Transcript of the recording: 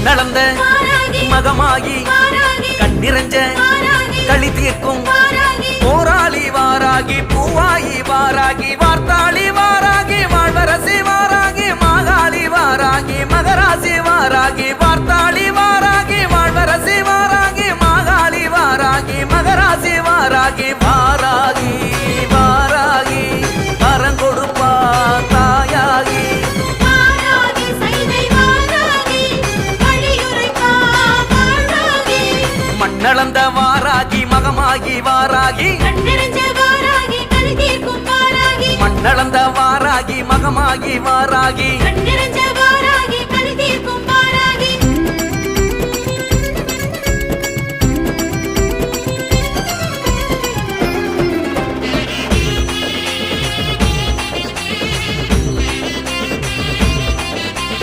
மண்ணளந்த மகமாகி கண்ணிரஞ்ச களி தீர்க்கும் போராளி வாராகி பூவாயி வாராகி வார்த்தாளி வாராகி வாழ்வரசி வாராகி மாகாளி வாராகி மகராசி வாராகி வார்த்தாளி வாராகி வாழ்வரசி வாராகி மாகாளி வாராகி மகராசி வாராகி வாராகி வாராகி வரங்கொடுப்பா தாயாகி மண்ணளந்த வாராகி மகமாகி வாராகி மண்ணளந்த வாராகி மகமாகி வாராகி